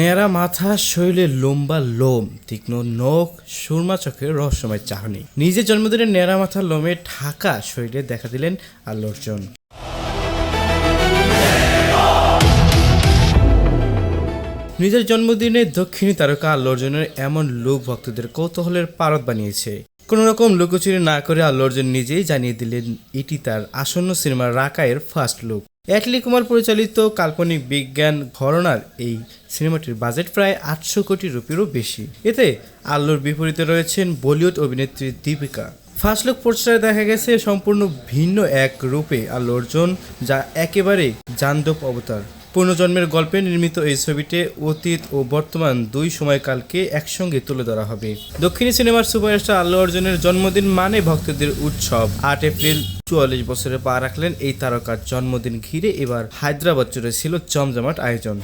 ন্যাড়া মাথা, শরীরে লম্বা লোম, তীক্ষ্ণ নখ, সুরমা চোখের রহস্যময় চাহনি। নিজের জন্মদিনে ন্যাড়া মাথা লোমে ঢাকা শরীরে দেখা দিলেন আল্লু অর্জুন। নিজের জন্মদিনে দক্ষিণী তারকা আল্লু অর্জুনের এমন লুক ভক্তদের কৌতূহলের পারদ বানিয়েছে। কোনো রকম লুকোচুরি না করে আল্লু অর্জুন নিজেই জানিয়ে দিলেন এটি তার আসন্ন সিনেমা রাকায়ের ফার্স্ট লুক। অ্যাটলি কুমার পরিচালিত কাল্পনিক বিজ্ঞান ঘরানার এই সিনেমাটির বাজেট প্রায় 800 কোটি রুপিরও বেশি। এতে আল্লুর বিপরীতে রয়েছেন বলিউড অভিনেত্রী দীপিকা। ফার্স্ট লুক পোস্টারে দেখা গেছে সম্পূর্ণ ভিন্ন এক রূপে আল্লু অর্জুন, যা একেবারেই জান্দব অবতার। পুনর্জন্মের গল্পে নির্মিত এই ছবিতে অতীত ও বর্তমান দুই সময়কালকে একসঙ্গে তুলে ধরা হবে। দক্ষিণী সিনেমার সুপারস্টার আল্লু অর্জুনের জন্মদিন মানে ভক্তদের উৎসব। 8 এপ্রিল 44 বছরে পা রাখলেন এই তারকার জন্মদিন ঘিরে এবার হায়দ্রাবাদ জুড়ে ছিল জমজমাট আয়োজন।